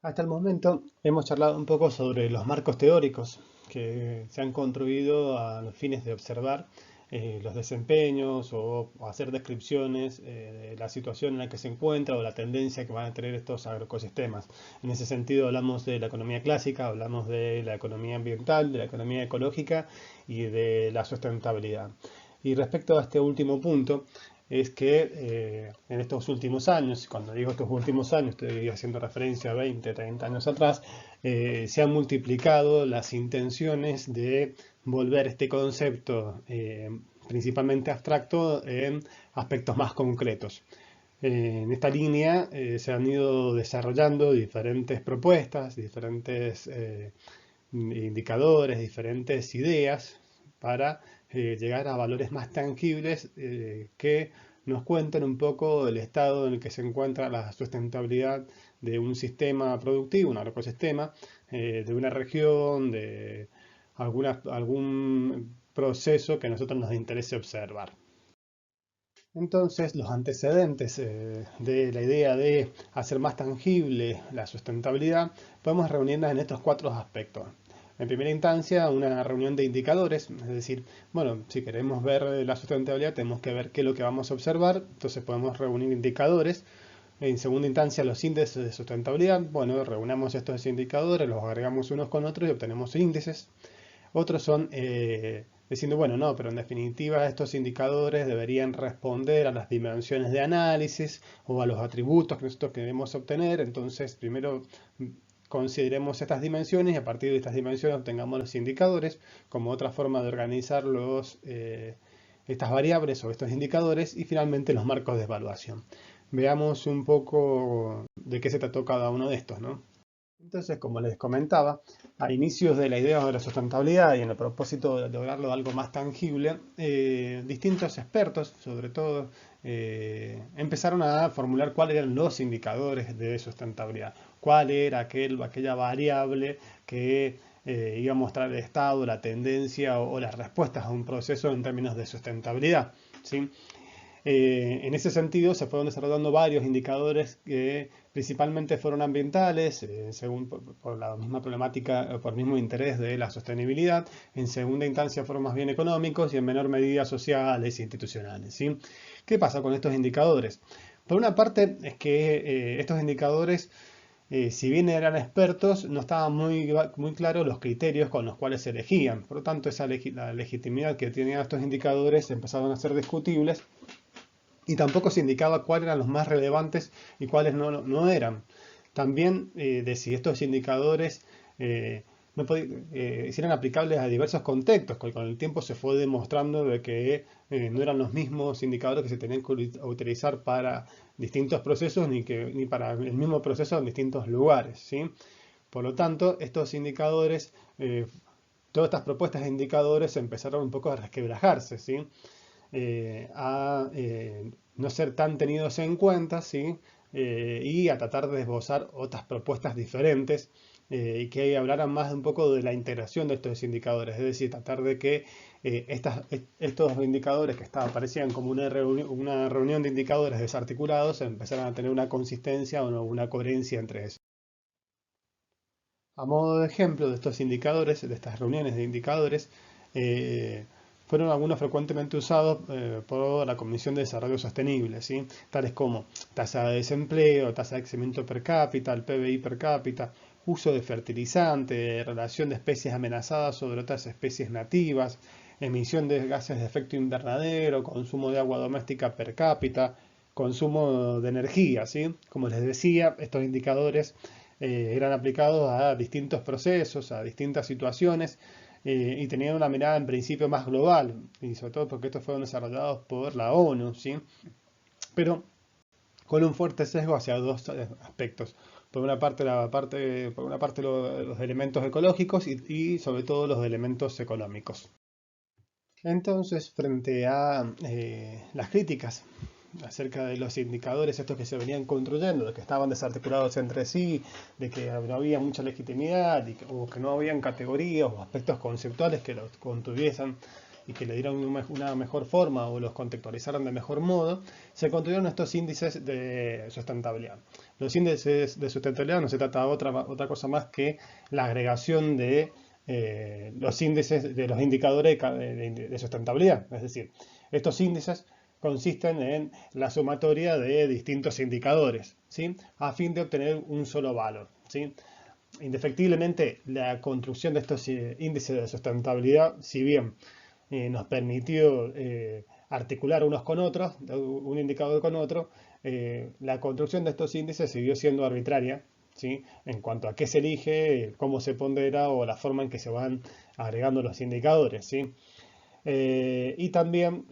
Hasta el momento hemos charlado un poco sobre los marcos teóricos que se han construido a los fines de observar los desempeños o hacer descripciones de la situación en la que se encuentra o la tendencia que van a tener estos agroecosistemas. En ese sentido hablamos de la economía clásica, hablamos de la economía ambiental, de la economía ecológica y de la sustentabilidad. Y respecto a este último punto, es que en estos últimos años, cuando digo estos últimos años, estoy haciendo referencia a 20, 30 años atrás, se han multiplicado las intenciones de volver este concepto principalmente abstracto en aspectos más concretos. En esta línea se han ido desarrollando diferentes propuestas, diferentes indicadores, diferentes ideas para llegar a valores más tangibles que nos cuenten un poco el estado en el que se encuentra la sustentabilidad de un sistema productivo, un agroecosistema, de una región, de algún proceso que a nosotros nos interese observar. Entonces, los antecedentes de la idea de hacer más tangible la sustentabilidad podemos reunirlas en estos cuatro aspectos. En primera instancia, una reunión de indicadores, es decir, bueno, si queremos ver la sustentabilidad tenemos que ver qué es lo que vamos a observar, entonces podemos reunir indicadores. En segunda instancia, los índices de sustentabilidad, bueno, reunamos estos indicadores, los agregamos unos con otros y obtenemos índices. Otros son diciendo, bueno, no, pero en definitiva estos indicadores deberían responder a las dimensiones de análisis o a los atributos que nosotros queremos obtener. Entonces, primero consideremos estas dimensiones y a partir de estas dimensiones obtengamos los indicadores como otra forma de organizar estas variables o estos indicadores y finalmente los marcos de evaluación. Veamos un poco de qué se trató cada uno de estos, ¿no? Entonces, como les comentaba, a inicios de la idea de la sustentabilidad y en el propósito de lograrlo algo más tangible, distintos expertos, sobre todo, empezaron a formular cuáles eran los indicadores de sustentabilidad, cuál era aquella variable que iba a mostrar el estado, la tendencia o las respuestas a un proceso en términos de sustentabilidad, ¿sí? En ese sentido se fueron desarrollando varios indicadores que principalmente fueron ambientales, según por la misma problemática, por el mismo interés de la sostenibilidad. En segunda instancia fueron más bien económicos y en menor medida sociales e institucionales, ¿sí? ¿Qué pasa con estos indicadores? Por una parte es que estos indicadores si bien eran expertos, no estaban muy claros los criterios con los cuales se elegían. Por lo tanto, la legitimidad que tenían estos indicadores empezaron a ser discutibles y tampoco se indicaba cuáles eran los más relevantes y cuáles no eran. También de si estos indicadores eran aplicables a diversos contextos, que con el tiempo se fue demostrando de que no eran los mismos indicadores que se tenían que utilizar para distintos procesos ni para el mismo proceso en distintos lugares, ¿sí? Por lo tanto, estos indicadores, todas estas propuestas de indicadores empezaron un poco a resquebrajarse, ¿sí? A no ser tan tenidos en cuenta, ¿sí? Y a tratar de esbozar otras propuestas diferentes y que hablaran más un poco de la integración de estos indicadores, es decir, tratar de que estos indicadores que parecían como una reunión de indicadores desarticulados empezaran a tener una consistencia o una coherencia entre ellos. A modo de ejemplo de estos indicadores, de estas reuniones de indicadores, fueron algunos frecuentemente usados por la Comisión de Desarrollo Sostenible, ¿sí? Tales como tasa de desempleo, tasa de crecimiento per cápita, el PBI per cápita, uso de fertilizante, relación de especies amenazadas sobre otras especies nativas, emisión de gases de efecto invernadero, consumo de agua doméstica per cápita, consumo de energía, ¿sí? Como les decía, estos indicadores eran aplicados a distintos procesos, a distintas situaciones y tenían una mirada en principio más global, y sobre todo porque estos fueron desarrollados por la ONU, ¿sí? Pero con un fuerte sesgo hacia dos aspectos. Por una parte los elementos ecológicos y sobre todo los elementos económicos. Entonces, frente a las críticas acerca de los indicadores estos que se venían construyendo, de que estaban desarticulados entre sí, de que no había mucha legitimidad o que no habían categorías o aspectos conceptuales que los contuviesen y que le dieron una mejor forma o los contextualizaron de mejor modo, se construyeron estos índices de sustentabilidad. Los índices de sustentabilidad no se trata de otra cosa más que la agregación de los índices de los indicadores de sustentabilidad. Es decir, estos índices consisten en la sumatoria de distintos indicadores, ¿sí? A fin de obtener un solo valor, ¿sí? Indefectiblemente, la construcción de estos índices de sustentabilidad, si bien nos permitió articular unos con otros, un indicador con otro, la construcción de estos índices siguió siendo arbitraria, ¿sí? En cuanto a qué se elige, cómo se pondera o la forma en que se van agregando los indicadores, ¿sí? Y también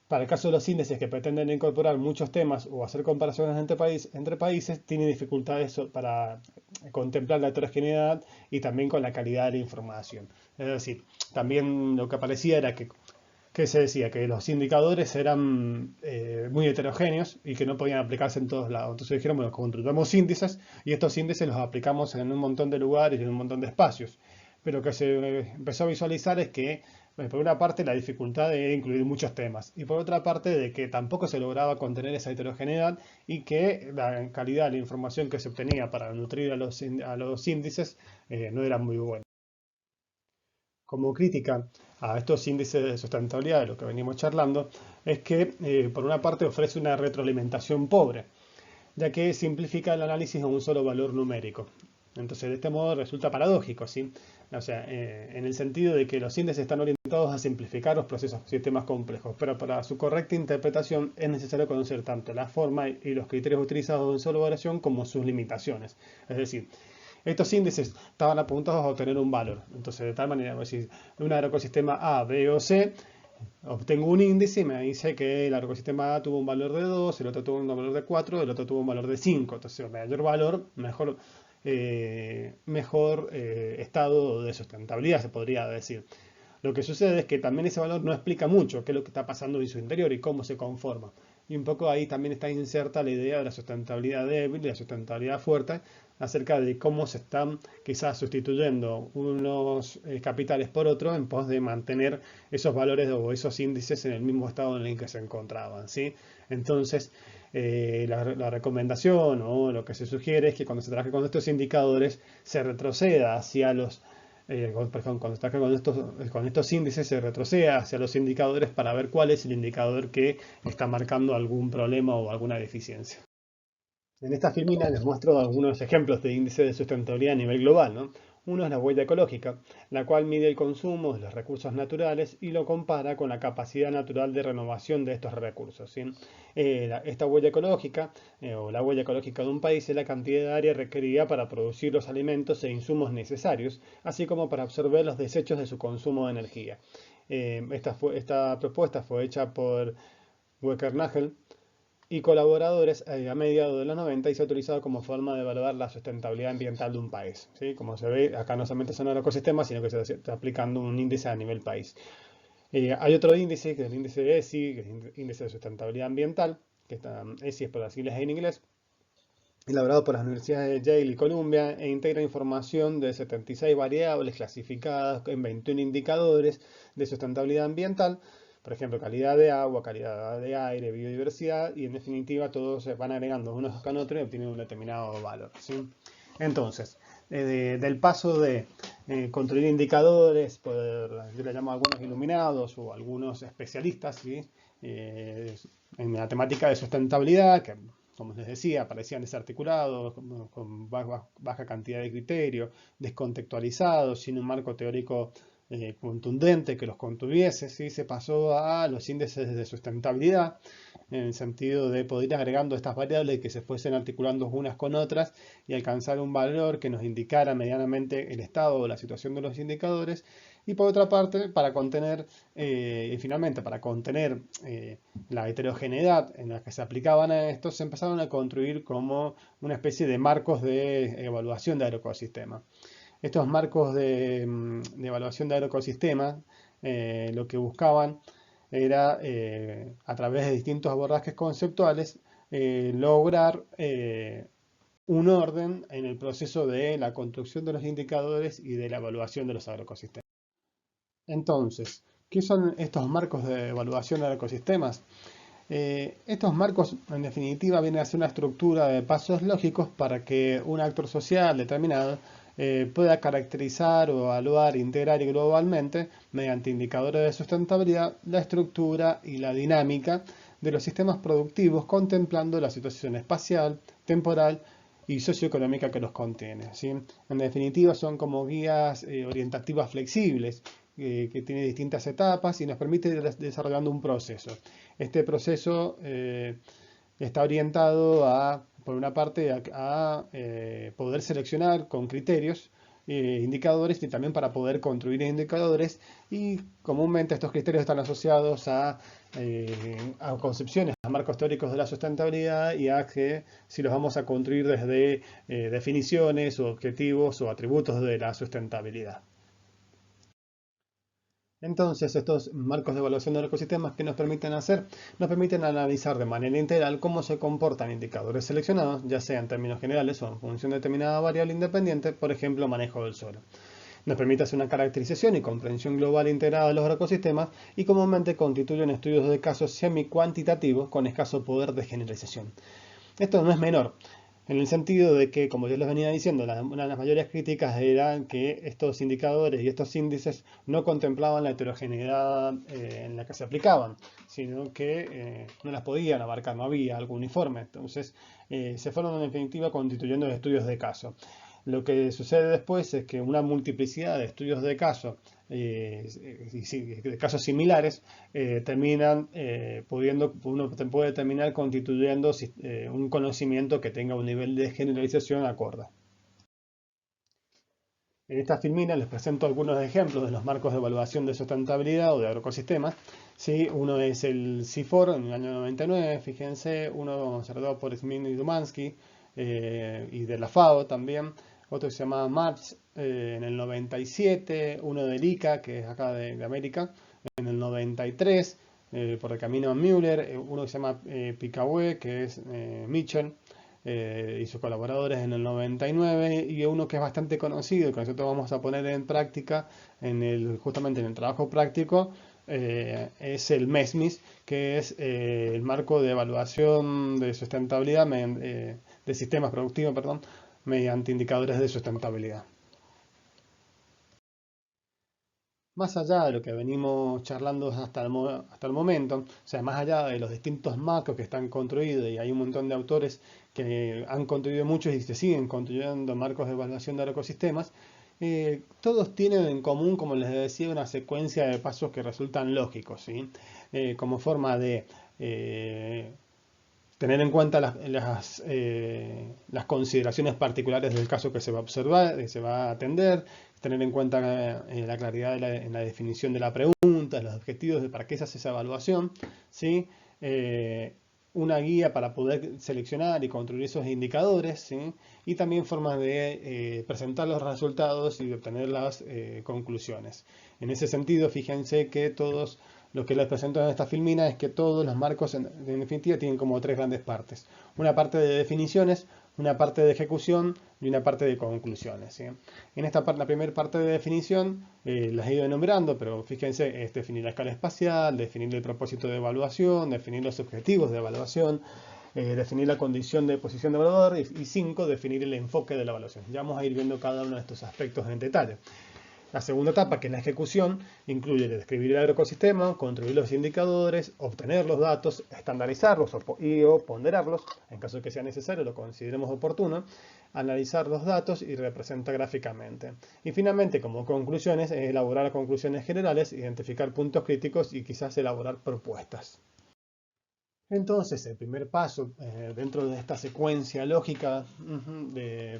para el caso de los índices que pretenden incorporar muchos temas o hacer comparaciones entre países, tienen dificultades para contemplar la heterogeneidad y también con la calidad de la información. Es decir, también lo que aparecía era que se decía que los indicadores eran muy heterogéneos y que no podían aplicarse en todos lados. Entonces dijeron, bueno, construyamos índices y estos índices los aplicamos en un montón de lugares y en un montón de espacios. Pero lo que se empezó a visualizar es que, por una parte, la dificultad de incluir muchos temas y por otra parte, de que tampoco se lograba contener esa heterogeneidad y que la calidad de la información que se obtenía para nutrir a los índices no era muy buena. Como crítica a estos índices de sustentabilidad de lo que venimos charlando, es que por una parte ofrece una retroalimentación pobre, ya que simplifica el análisis a un solo valor numérico. Entonces, de este modo resulta paradójico, ¿sí? O sea, en el sentido de que los índices están orientados a simplificar los procesos, sistemas complejos, pero para su correcta interpretación es necesario conocer tanto la forma y los criterios utilizados en su elaboración como sus limitaciones. Es decir, estos índices estaban apuntados a obtener un valor. Entonces, de tal manera, si un agroecosistema A, B o C, obtengo un índice y me dice que el agroecosistema A tuvo un valor de 2, el otro tuvo un valor de 4, el otro tuvo un valor de 5. Entonces, mayor valor, mejor estado de sustentabilidad, se podría decir. Lo que sucede es que también ese valor no explica mucho qué es lo que está pasando en su interior y cómo se conforma. Y un poco ahí también está inserta la idea de la sustentabilidad débil y la sustentabilidad fuerte, acerca de cómo se están quizás sustituyendo unos capitales por otros en pos de mantener esos valores o esos índices en el mismo estado en el que se encontraban, ¿sí? Entonces, la recomendación o lo que se sugiere es que cuando se trabaje con estos indicadores se retroceda hacia los cuando se trabaja con estos índices se retroceda hacia los indicadores para ver cuál es el indicador que está marcando algún problema o alguna deficiencia. En esta filmina les muestro algunos ejemplos de índice de sustentabilidad a nivel global, ¿no? Uno es la huella ecológica, la cual mide el consumo de los recursos naturales y lo compara con la capacidad natural de renovación de estos recursos, ¿sí? Esta huella ecológica, o la huella ecológica de un país, es la cantidad de área requerida para producir los alimentos e insumos necesarios, así como para absorber los desechos de su consumo de energía. Esta propuesta fue hecha por Weckernagel y colaboradores a mediados de los 90 y se ha utilizado como forma de evaluar la sustentabilidad ambiental de un país, ¿sí? Como se ve, acá no solamente son ecosistemas, sino que se está aplicando un índice a nivel país. Hay otro índice, que es el índice de ESI, que es el índice de sustentabilidad ambiental, que está ESI es por las siglas en inglés, elaborado por las universidades de Yale y Columbia e integra información de 76 variables clasificadas en 21 indicadores de sustentabilidad ambiental, por ejemplo, calidad de agua, calidad de aire, biodiversidad, y en definitiva todos se van agregando unos con otros y obtienen un determinado valor, ¿sí? Entonces, del paso de construir indicadores, yo le llamo a algunos iluminados o algunos especialistas, ¿sí? En la temática de sustentabilidad, que como les decía, parecían desarticulados, con baja cantidad de criterios, descontextualizados, sin un marco teórico contundente que los contuviese, ¿sí? Se pasó a los índices de sustentabilidad, en el sentido de poder ir agregando estas variables que se fuesen articulando unas con otras y alcanzar un valor que nos indicara medianamente el estado o la situación de los indicadores. Y por otra parte, para contener, finalmente, para contener la heterogeneidad en la que se aplicaban a estos, se empezaron a construir como una especie de marcos de evaluación de agroecosistemas. Estos marcos de evaluación de agroecosistemas lo que buscaban era, a través de distintos abordajes conceptuales, lograr un orden en el proceso de la construcción de los indicadores y de la evaluación de los agroecosistemas. Entonces, ¿qué son estos marcos de evaluación de ecosistemas? Estos marcos, en definitiva, vienen a ser una estructura de pasos lógicos para que un actor social determinado pueda caracterizar o evaluar, integrar y globalmente, mediante indicadores de sustentabilidad, la estructura y la dinámica de los sistemas productivos, contemplando la situación espacial, temporal y socioeconómica que los contiene, ¿sí? En definitiva, son como guías orientativas flexibles que tiene distintas etapas y nos permite ir desarrollando un proceso. Este proceso está orientado a, por una parte, a poder seleccionar con criterios indicadores y también para poder construir indicadores, y comúnmente estos criterios están asociados a concepciones, a marcos teóricos de la sustentabilidad, y a que si los vamos a construir desde definiciones o objetivos o atributos de la sustentabilidad. Entonces, estos marcos de evaluación de los ecosistemas, ¿qué nos permiten hacer? Nos permiten analizar de manera integral cómo se comportan indicadores seleccionados, ya sea en términos generales o en función de determinada variable independiente, por ejemplo, manejo del suelo. Nos permite hacer una caracterización y comprensión global integrada de los ecosistemas, y comúnmente constituyen estudios de casos semi-cuantitativos con escaso poder de generalización. Esto no es menor, en el sentido de que, como yo les venía diciendo, una de las mayores críticas era que estos indicadores y estos índices no contemplaban la heterogeneidad en la que se aplicaban, sino que no las podían abarcar, no había algo uniforme. Entonces, se fueron en definitiva constituyendo estudios de caso. Lo que sucede después es que una multiplicidad de estudios de caso, de casos similares, terminan uno puede terminar constituyendo un conocimiento que tenga un nivel de generalización acorde. En esta filmina les presento algunos ejemplos de los marcos de evaluación de sustentabilidad o de agroecosistemas. ¿Sí? Uno es el CIFOR en el año 99, fíjense, uno desarrollado por Smith y Dumansky, y de la FAO también. Otro se llama MAPS en el 97, uno del ICA, que es acá de América, en el 93, por el camino a Müller, uno que se llama Picaue, que es Mitchell, y sus colaboradores en el 99, y uno que es bastante conocido, que nosotros vamos a poner en práctica justamente en el trabajo práctico, es el MESMIS, que es el marco de evaluación de sustentabilidad de sistemas productivos, perdón, mediante indicadores de sustentabilidad. Más allá de lo que venimos charlando hasta el momento, o sea, más allá de los distintos marcos que están construidos, y hay un montón de autores que han construido muchos y se siguen construyendo marcos de evaluación de ecosistemas, todos tienen en común, como les decía, una secuencia de pasos que resultan lógicos, ¿sí? Como forma de tener en cuenta las consideraciones particulares del caso que se va a observar, que se va a atender, tener en cuenta la claridad en la definición de la pregunta, los objetivos de para qué se hace esa evaluación, ¿sí? Una guía para poder seleccionar y construir esos indicadores, ¿sí? Y también formas de presentar los resultados y obtener las conclusiones. En ese sentido, fíjense que todos lo que les presento en esta filmina es que todos los marcos, en definitiva, tienen como tres grandes partes. Una parte de definiciones, una parte de ejecución y una parte de conclusiones, ¿sí? En esta parte, la primera parte de definición, las he ido enumerando, pero fíjense, es definir la escala espacial, definir el propósito de evaluación, definir los objetivos de evaluación, definir la condición de posición de evaluador, y 5, definir el enfoque de la evaluación. Ya vamos a ir viendo cada uno de estos aspectos en detalle. La segunda etapa, que es la ejecución, incluye describir el agroecosistema, construir los indicadores, obtener los datos, estandarizarlos o ponderarlos, en caso de que sea necesario, lo consideremos oportuno, analizar los datos y representar gráficamente. Y finalmente, como conclusiones, es elaborar conclusiones generales, identificar puntos críticos y quizás elaborar propuestas. Entonces, el primer paso dentro de esta secuencia lógica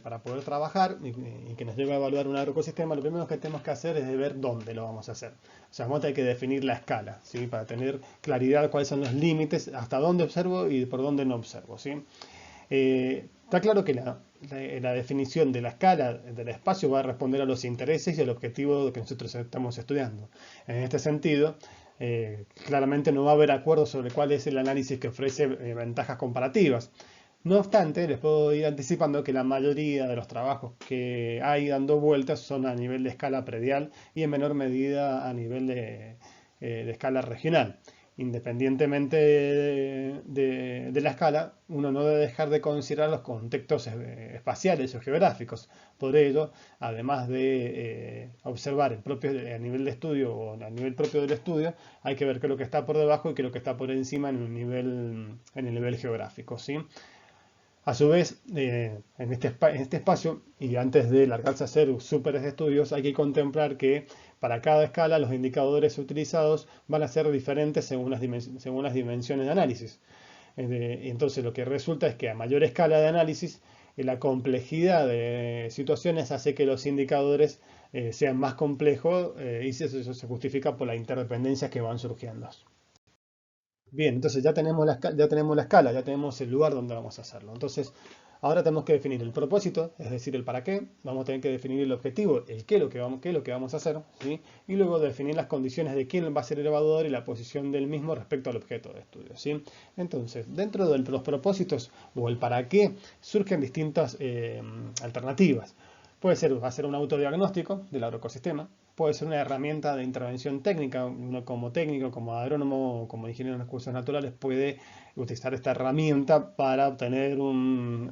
para poder trabajar y que nos lleva a evaluar un agroecosistema, lo primero que tenemos que hacer es ver dónde lo vamos a hacer. O sea, vamos a tener que definir la escala, ¿sí? Para tener claridad cuáles son los límites, hasta dónde observo y por dónde no observo, ¿sí? Está claro que la definición de la escala del espacio va a responder a los intereses y al objetivo que nosotros estamos estudiando. En este sentido, claramente no va a haber acuerdo sobre cuál es el análisis que ofrece ventajas comparativas. No obstante, les puedo ir anticipando que la mayoría de los trabajos que hay dando vueltas son a nivel de escala predial y en menor medida a nivel de escala regional. Independientemente de la escala, uno no debe dejar de considerar los contextos espaciales o geográficos. Por ello, además de observar el propio, a nivel de estudio o a nivel propio del estudio, hay que ver qué es lo que está por debajo y qué es lo que está por encima en el nivel geográfico, ¿sí? A su vez, en este espacio, y antes de largarse a hacer súper estudios, hay que contemplar que para cada escala los indicadores utilizados van a ser diferentes según las dimensiones de análisis. Entonces lo que resulta es que a mayor escala de análisis, la complejidad de situaciones hace que los indicadores sean más complejos y eso se justifica por las interdependencias que van surgiendo. Bien, entonces ya tenemos la escala, ya tenemos el lugar donde vamos a hacerlo. Entonces, ahora tenemos que definir el propósito, es decir, el para qué. Vamos a tener que definir el objetivo, el qué es lo que vamos a hacer, ¿sí? Y luego definir las condiciones de quién va a ser el evaluador y la posición del mismo respecto al objeto de estudio, ¿sí? Entonces, dentro de los propósitos o el para qué, surgen distintas alternativas. Puede ser hacer un autodiagnóstico del agroecosistema, puede ser una herramienta de intervención técnica. Uno como técnico, como agrónomo, como ingeniero en recursos naturales puede utilizar esta herramienta para obtener una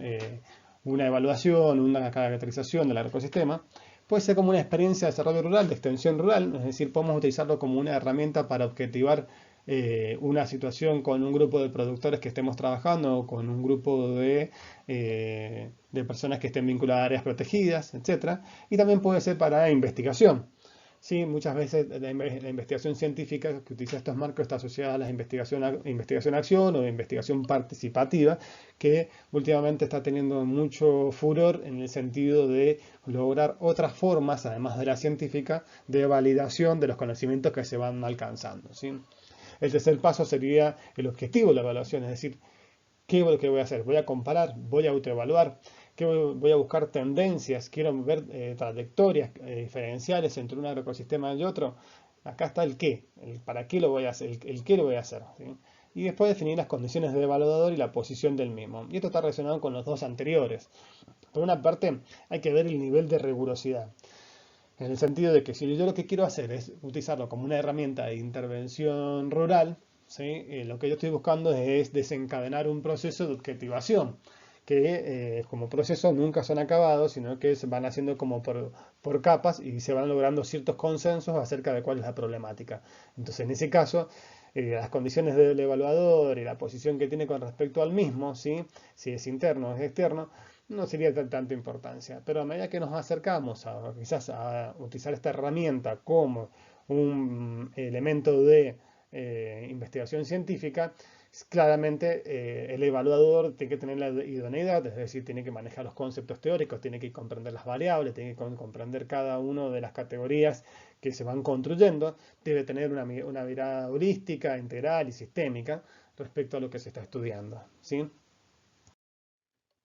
evaluación, una caracterización del agroecosistema. Puede ser como una experiencia de desarrollo rural, de extensión rural, es decir, podemos utilizarlo como una herramienta para objetivar una situación con un grupo de productores que estemos trabajando o con un grupo de personas que estén vinculadas a áreas protegidas, etc. Y también puede ser para investigación. Sí, muchas veces la investigación científica que utiliza estos marcos está asociada a la investigación-acción o de investigación participativa, que últimamente está teniendo mucho furor en el sentido de lograr otras formas, además de la científica, de validación de los conocimientos que se van alcanzando, ¿sí? El tercer paso sería el objetivo de la evaluación, es decir, ¿qué es lo que voy a hacer? ¿Voy a comparar? ¿Voy a autoevaluar? Voy a buscar tendencias? ¿Quiero ver trayectorias diferenciales entre un agroecosistema y otro? Acá está el qué, el para qué lo voy a hacer, el qué lo voy a hacer, ¿sí? Y después definir las condiciones del evaluador y la posición del mismo. Y esto está relacionado con los dos anteriores. Por una parte, hay que ver el nivel de rigurosidad. En el sentido de que si yo lo que quiero hacer es utilizarlo como una herramienta de intervención rural, ¿sí? Lo que yo estoy buscando es desencadenar un proceso de objetivación, que como procesos nunca son acabados, sino que se van haciendo como por capas y se van logrando ciertos consensos acerca de cuál es la problemática. Entonces, en ese caso, las condiciones del evaluador y la posición que tiene con respecto al mismo, ¿sí? Si es interno o es externo, no sería de tanta importancia. Pero a medida que nos acercamos quizás a utilizar esta herramienta como un elemento de investigación científica, claramente el evaluador tiene que tener la idoneidad, es decir, tiene que manejar los conceptos teóricos, tiene que comprender las variables, tiene que comprender cada una de las categorías que se van construyendo, debe tener una mirada holística, integral y sistémica respecto a lo que se está estudiando, ¿sí?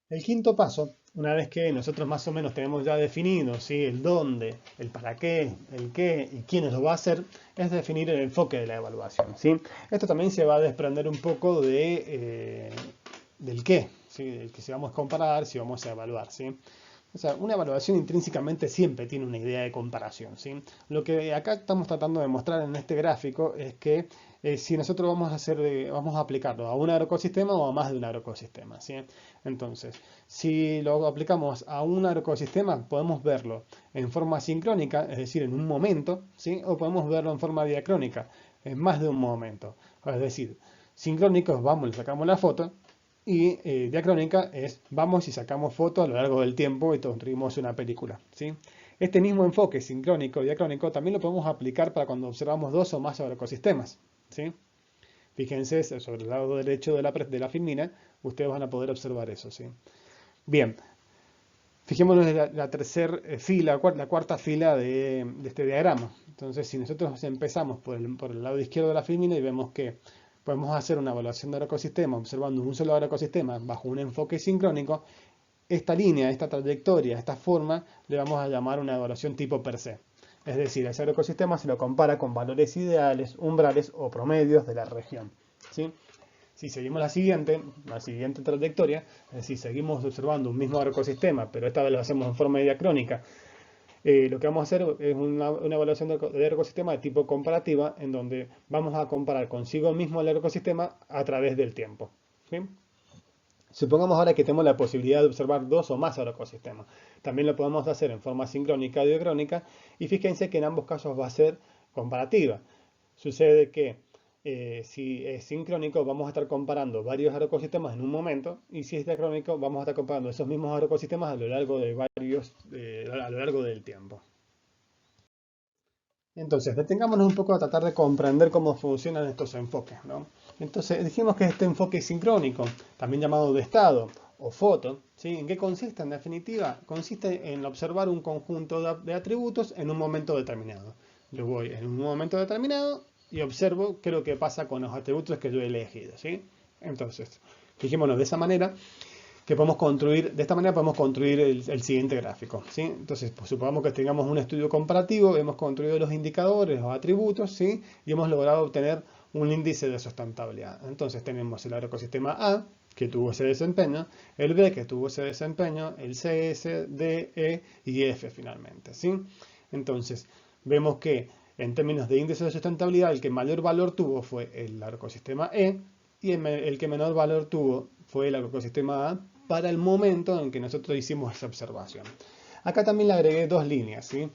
El quinto paso, una vez que nosotros más o menos tenemos ya definido, ¿sí?, el dónde, el para qué, el qué y quiénes lo va a hacer, es definir el enfoque de la evaluación, ¿sí? Esto también se va a desprender un poco del qué, ¿sí?, del que si vamos a comparar, si vamos a evaluar, ¿sí? O sea, una evaluación intrínsecamente siempre tiene una idea de comparación, ¿sí? Lo que acá estamos tratando de mostrar en este gráfico es que si nosotros vamos a aplicarlo a un agroecosistema o a más de un agroecosistema, ¿sí? Entonces, si lo aplicamos a un agroecosistema, podemos verlo en forma sincrónica, es decir, en un momento, ¿sí? O podemos verlo en forma diacrónica, en más de un momento. Es decir, sincrónicos, vamos, le sacamos la foto, y diacrónica es vamos y sacamos fotos a lo largo del tiempo y construimos una película, ¿sí? Este mismo enfoque sincrónico y diacrónico también lo podemos aplicar para cuando observamos dos o más agroecosistemas, ¿sí? Fíjense sobre el lado derecho de la filmina, ustedes van a poder observar eso, ¿sí? Bien, fijémonos en la tercera fila, la cuarta fila de este diagrama. Entonces, si nosotros empezamos por el lado izquierdo de la filmina y vemos que podemos hacer una evaluación del ecosistema observando un solo ecosistema bajo un enfoque sincrónico, esta línea, esta trayectoria, esta forma, le vamos a llamar una evaluación tipo per se. Es decir, ese ecosistema se lo compara con valores ideales, umbrales o promedios de la región, ¿sí? Si seguimos la siguiente trayectoria, es decir, seguimos observando un mismo ecosistema, pero esta vez lo hacemos en forma diacrónica, lo que vamos a hacer es una evaluación del ecosistema de tipo comparativa, en donde vamos a comparar consigo mismo el ecosistema a través del tiempo. ¿Sí? Supongamos ahora que tenemos la posibilidad de observar dos o más ecosistemas. También lo podemos hacer en forma sincrónica o diacrónica, y fíjense que en ambos casos va a ser comparativa. Sucede que si es sincrónico vamos a estar comparando varios ecosistemas en un momento, y si es diacrónico vamos a estar comparando esos mismos ecosistemas a lo largo de a lo largo del tiempo. Entonces, detengámonos un poco a tratar de comprender cómo funcionan estos enfoques, ¿no? Entonces, dijimos que este enfoque sincrónico, también llamado de estado o foto, ¿sí? ¿En qué consiste? En definitiva, consiste en observar un conjunto de atributos en un momento determinado. Yo voy en un momento determinado y observo qué es lo que pasa con los atributos que yo he elegido, ¿sí? Entonces, fijémonos de esa manera, de esta manera podemos construir el siguiente gráfico, ¿sí? Entonces, pues, supongamos que tengamos un estudio comparativo, hemos construido los indicadores, los atributos, ¿sí? Y hemos logrado obtener un índice de sustentabilidad. Entonces tenemos el ecosistema A, que tuvo ese desempeño, el B, que tuvo ese desempeño, el C, S, D, E y F finalmente, ¿sí? Entonces, vemos que en términos de índice de sustentabilidad, el que mayor valor tuvo fue el ecosistema E, y el que menor valor tuvo fue el ecosistema A para el momento en que nosotros hicimos esa observación. Acá también le agregué dos líneas, ¿sí?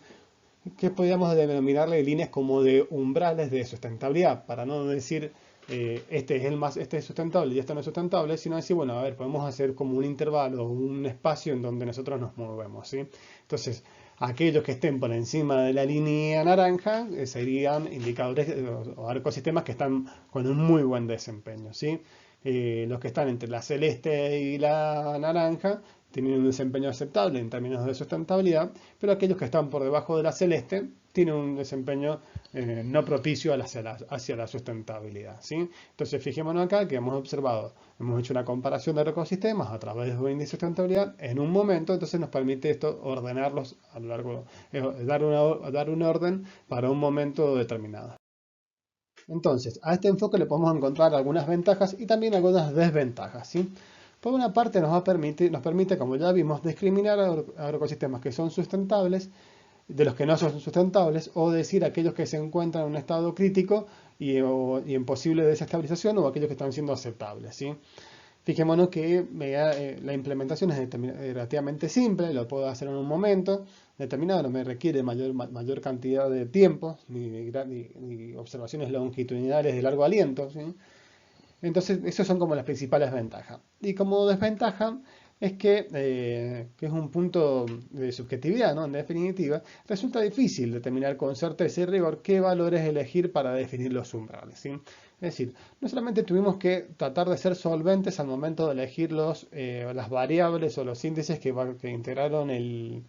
Que podríamos denominarle líneas como de umbrales de sustentabilidad, para no decir este es sustentable y este no es sustentable, sino decir, bueno, a ver, podemos hacer como un intervalo, un espacio en donde nosotros nos movemos, ¿sí? Entonces, aquellos que estén por encima de la línea naranja serían indicadores o ecosistemas que están con un muy buen desempeño, ¿sí? Los que están entre la celeste y la naranja tienen un desempeño aceptable en términos de sustentabilidad, pero aquellos que están por debajo de la celeste tienen un desempeño no propicio hacia la sustentabilidad, ¿sí? Entonces, fijémonos acá que hemos hecho una comparación de ecosistemas a través de un índice de sustentabilidad en un momento, entonces nos permite esto ordenarlos a lo largo, dar un orden para un momento determinado. Entonces, a este enfoque le podemos encontrar algunas ventajas y también algunas desventajas, ¿sí? Por una parte nos permite, como ya vimos, discriminar a ecosistemas que son sustentables de los que no son sustentables, o decir aquellos que se encuentran en un estado crítico y en posible desestabilización, o aquellos que están siendo aceptables, ¿sí? Fijémonos que la implementación es relativamente simple, lo puedo hacer en un momento determinado, no me requiere mayor cantidad de tiempo, ni observaciones longitudinales de largo aliento, ¿sí? Entonces, esas son como las principales ventajas. Y como desventaja es que es un punto de subjetividad, ¿no? En definitiva, resulta difícil determinar con certeza y rigor qué valores elegir para definir los umbrales, ¿sí? Es decir, no solamente tuvimos que tratar de ser solventes al momento de elegir las variables o los índices que integraron el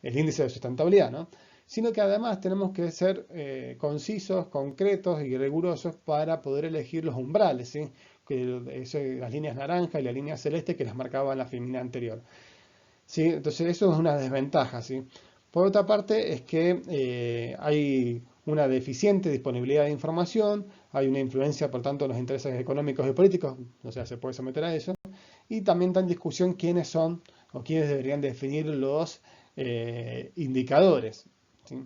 índice de sustentabilidad, ¿no? Sino que además tenemos que ser concisos, concretos y rigurosos para poder elegir los umbrales, ¿sí? Las líneas naranja y la línea celeste que las marcaba en la filmina anterior, ¿sí? Entonces eso es una desventaja, ¿sí? Por otra parte es que hay una deficiente disponibilidad de información, hay una influencia por tanto de los intereses económicos y políticos, o sea, se puede someter a eso, y también está en discusión quiénes son o quiénes deberían definir los indicadores, ¿sí?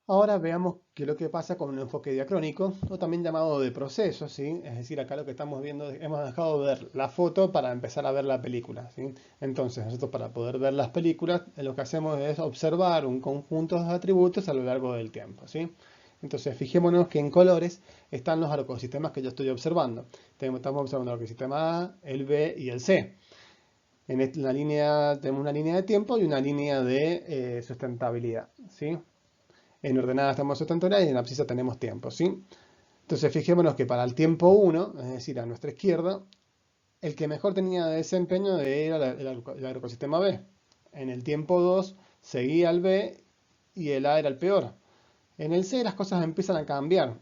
Ahora veamos qué es lo que pasa con un enfoque diacrónico, o también llamado de proceso, ¿sí? Es decir, acá lo que estamos viendo, hemos dejado de ver la foto para empezar a ver la película, ¿sí? Entonces, nosotros para poder ver las películas, lo que hacemos es observar un conjunto de atributos a lo largo del tiempo, ¿sí? Entonces, fijémonos que en colores están los ecosistemas que yo estoy observando. Estamos observando el ecosistema A, el B y el C. La línea, tenemos una línea de tiempo y una línea de sustentabilidad, ¿sí? En ordenada estamos sustentabilidad y en abscisa tenemos tiempo, ¿sí? Entonces fijémonos que para el tiempo 1, es decir, a nuestra izquierda, el que mejor tenía desempeño era el ecosistema B. En el tiempo 2 seguía el B y el A era el peor. En el C las cosas empiezan a cambiar.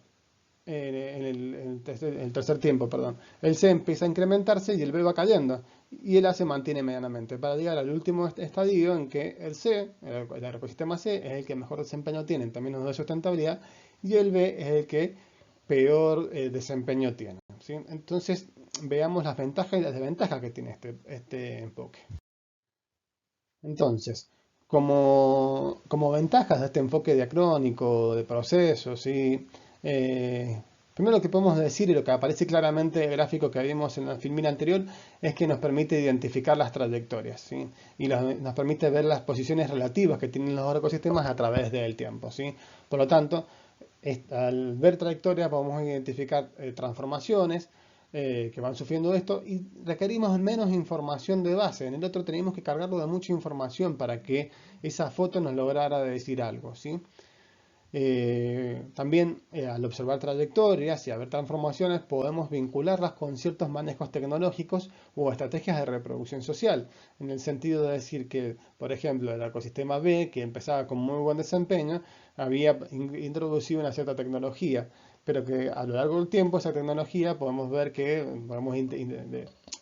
En el tercer tiempo, perdón. El C empieza a incrementarse y el B va cayendo. Y el A se mantiene medianamente. Para llegar al último estadio en que el C, el ecosistema C, es el que mejor desempeño tiene en términos de sustentabilidad. Y el B es el que peor desempeño tienen, ¿sí? Entonces veamos las ventajas y las desventajas que tiene este enfoque. Entonces, como ventajas de este enfoque diacrónico, de procesos, ¿sí? Eh, Primero lo que podemos decir y lo que aparece claramente en el gráfico que vimos en la filmina anterior es que nos permite identificar las trayectorias, ¿sí? Y nos permite ver las posiciones relativas que tienen los ecosistemas a través del tiempo, ¿sí? Por lo tanto, al ver trayectorias podemos identificar transformaciones que van sufriendo esto y requerimos menos información de base. En el otro tenemos que cargarlo de mucha información para que esa foto nos lograra decir algo, ¿sí? También al observar trayectorias y a ver transformaciones podemos vincularlas con ciertos manejos tecnológicos o estrategias de reproducción social, en el sentido de decir que, por ejemplo, el ecosistema B, que empezaba con muy buen desempeño, había introducido una cierta tecnología, pero que a lo largo del tiempo esa tecnología podemos ver que, podemos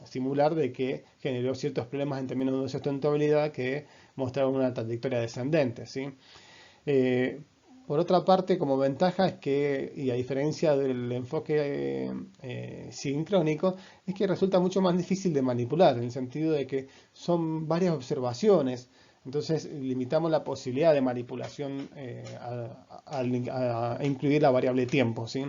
simular de que generó ciertos problemas en términos de sustentabilidad que mostraron una trayectoria descendente, ¿sí? Por otra parte, como ventaja es que, y a diferencia del enfoque sincrónico, es que resulta mucho más difícil de manipular, en el sentido de que son varias observaciones, entonces limitamos la posibilidad de manipulación a incluir la variable tiempo, ¿sí?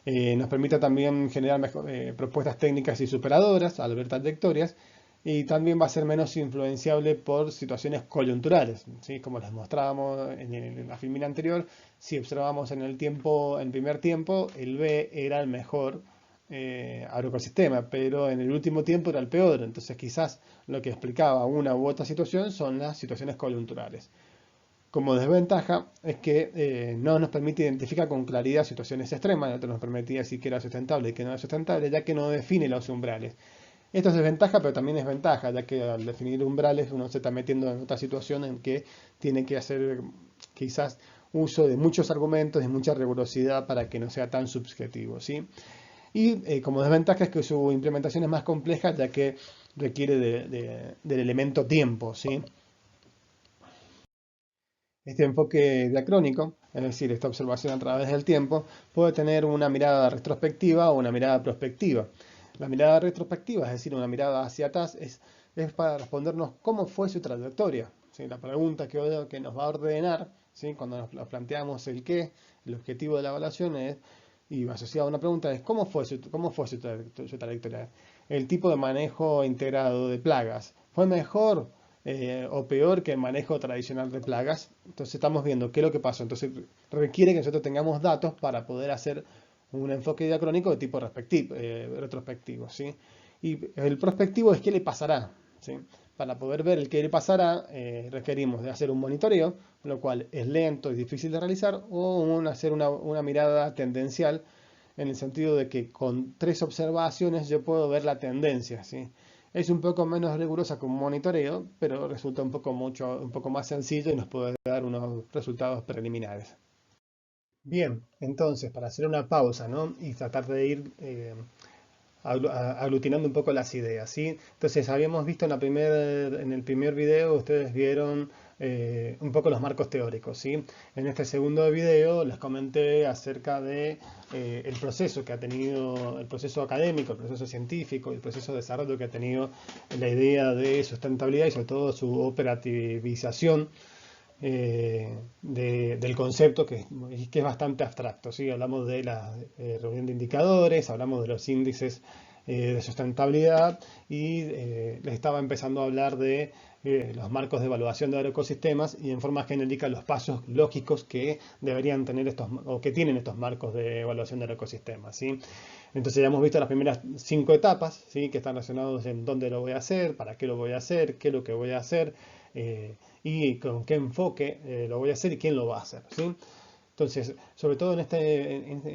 Nos permite también generar propuestas técnicas y superadoras al ver trayectorias y también va a ser menos influenciable por situaciones coyunturales, ¿sí? Como les mostrábamos en la filmina anterior, si observamos en el primer tiempo, el B era el mejor agroecosistema, pero en el último tiempo era el peor, entonces quizás lo que explicaba una u otra situación son las situaciones coyunturales. Como desventaja es que no nos permite identificar con claridad situaciones extremas, no nos permitía decir que era sustentable y que no era sustentable, ya que no define los umbrales. Esto es desventaja, pero también es ventaja, ya que al definir umbrales uno se está metiendo en otra situación en que tiene que hacer quizás uso de muchos argumentos y mucha rigurosidad para que no sea tan subjetivo, ¿sí? Y como desventaja es que su implementación es más compleja, ya que requiere del elemento tiempo, ¿sí? Este enfoque diacrónico, es decir, esta observación a través del tiempo, puede tener una mirada retrospectiva o una mirada prospectiva. La mirada retrospectiva, es decir, una mirada hacia atrás, es para respondernos cómo fue su trayectoria. ¿Sí? La pregunta que nos va a ordenar, ¿sí? Cuando nos planteamos el qué, el objetivo de la evaluación es, y asociado a una pregunta es ¿cómo fue su trayectoria? El tipo de manejo integrado de plagas, ¿fue mejor o peor que el manejo tradicional de plagas? Entonces estamos viendo qué es lo que pasó. Entonces requiere que nosotros tengamos datos para poder hacer un enfoque diacrónico de tipo retrospectivo, ¿sí? Y el prospectivo es qué le pasará, ¿sí? Para poder ver el qué le pasará, requerimos de hacer un monitoreo, lo cual es lento y difícil de realizar, o hacer una mirada tendencial, en el sentido de que con 3 observaciones yo puedo ver la tendencia, ¿sí? Es un poco menos rigurosa que un monitoreo, pero resulta un poco más sencillo y nos puede dar unos resultados preliminares. Bien, entonces, para hacer una pausa, ¿no? Y tratar de ir aglutinando un poco las ideas, ¿sí? Entonces, habíamos visto en el primer video, ustedes vieron un poco los marcos teóricos, ¿sí? En este segundo video les comenté acerca de el proceso que ha tenido, el proceso académico, el proceso científico, el proceso de desarrollo que ha tenido la idea de sustentabilidad y sobre todo su operativización del concepto que es bastante abstracto, ¿sí? Hablamos de la reunión de indicadores, hablamos de los índices de sustentabilidad y les estaba empezando a hablar de los marcos de evaluación de agroecosistemas y en forma genérica los pasos lógicos que deberían tener o que tienen estos marcos de evaluación de agroecosistemas, ¿sí? Entonces ya hemos visto las primeras 5 etapas, ¿sí? Que están relacionadas en dónde lo voy a hacer, para qué lo voy a hacer, qué es lo que voy a hacer, y con qué enfoque lo voy a hacer y quién lo va a hacer, ¿sí? Entonces, sobre todo en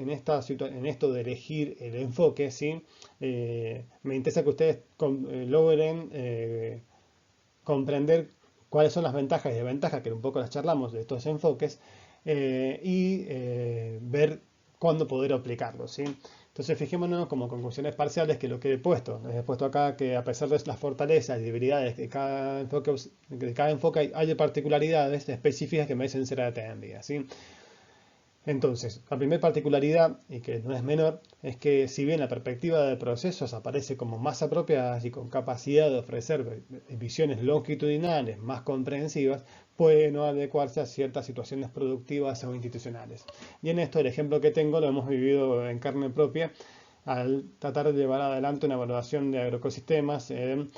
esto de elegir el enfoque, ¿sí? Me interesa que ustedes logren comprender cuáles son las ventajas y desventajas, que un poco las charlamos de estos enfoques, y ver cuándo poder aplicarlos, ¿sí? Entonces fijémonos como conclusiones parciales que lo que he puesto. Les he puesto acá que a pesar de las fortalezas y debilidades de cada enfoque hay particularidades específicas que merecen ser atendidas, ¿sí? Entonces, la primera particularidad, y que no es menor, es que si bien la perspectiva de procesos aparece como más apropiada y con capacidad de ofrecer visiones longitudinales más comprensivas, puede no adecuarse a ciertas situaciones productivas o institucionales. Y en esto el ejemplo que tengo lo hemos vivido en carne propia al tratar de llevar adelante una evaluación de agroecosistemas en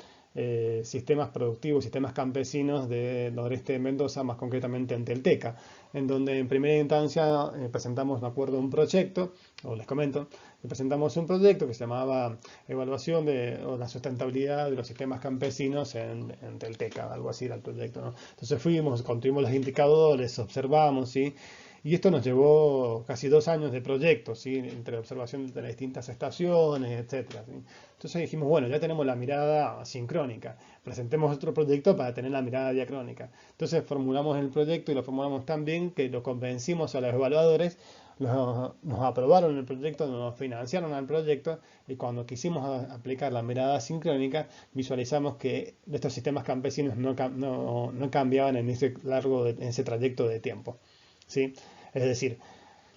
sistemas productivos, sistemas campesinos del noreste de Mendoza, más concretamente en Telteca, en donde en primera instancia presentamos, me acuerdo, un proyecto, o les comento, presentamos un proyecto que se llamaba Evaluación de la sustentabilidad de los sistemas campesinos en Telteca, algo así era el proyecto, ¿no? Entonces fuimos, construimos los indicadores, observamos, ¿sí? Y esto nos llevó casi 2 años de proyecto, ¿sí? Entre observación de las distintas estaciones, etcétera, ¿sí? Entonces dijimos, bueno, ya tenemos la mirada sincrónica, presentemos otro proyecto para tener la mirada diacrónica. Entonces formulamos el proyecto y lo formulamos tan bien que lo convencimos a los evaluadores, nos aprobaron el proyecto, nos financiaron al proyecto y cuando quisimos aplicar la mirada sincrónica visualizamos que estos sistemas campesinos no cambiaban en en ese trayecto de tiempo, ¿sí? Es decir,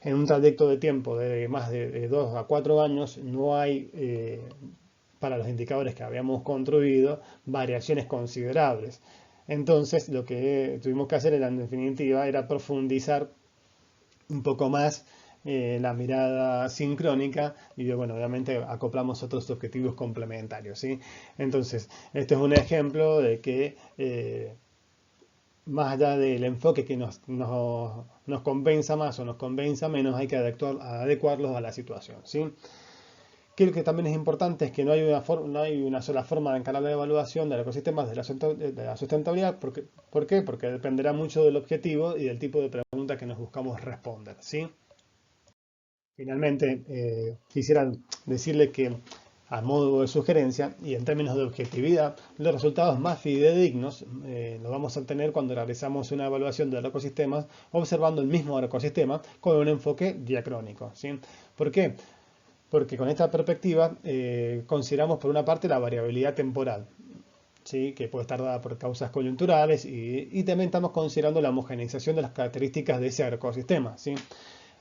en un trayecto de tiempo de más de 2 a 4 años no hay, para los indicadores que habíamos construido, variaciones considerables. Entonces, lo que tuvimos que hacer en definitiva era profundizar un poco más la mirada sincrónica y bueno, obviamente acoplamos otros objetivos complementarios, ¿sí? Entonces, este es un ejemplo de que más allá del enfoque que nos convenza más o nos convenza menos, hay que adecuarlos a la situación, ¿sí? Creo que también es importante es que no hay una sola forma de encarar la evaluación de los ecosistemas de la sustentabilidad. ¿Por qué? Porque dependerá mucho del objetivo y del tipo de pregunta que nos buscamos responder, ¿sí? Finalmente, quisiera decirle que, a modo de sugerencia y en términos de objetividad, los resultados más fidedignos los vamos a obtener cuando realizamos una evaluación de los ecosistemas observando el mismo ecosistema con un enfoque diacrónico, ¿sí? ¿Por qué? Porque con esta perspectiva consideramos por una parte la variabilidad temporal, ¿sí? Que puede estar dada por causas coyunturales y también estamos considerando la homogeneización de las características de ese ecosistema, ¿sí?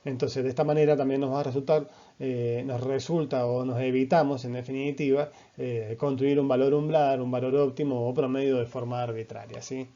Entonces, de esta manera también nos va a resultar, nos resulta o nos evitamos, en definitiva, construir un valor umbral, un valor óptimo o promedio de forma arbitraria, ¿sí?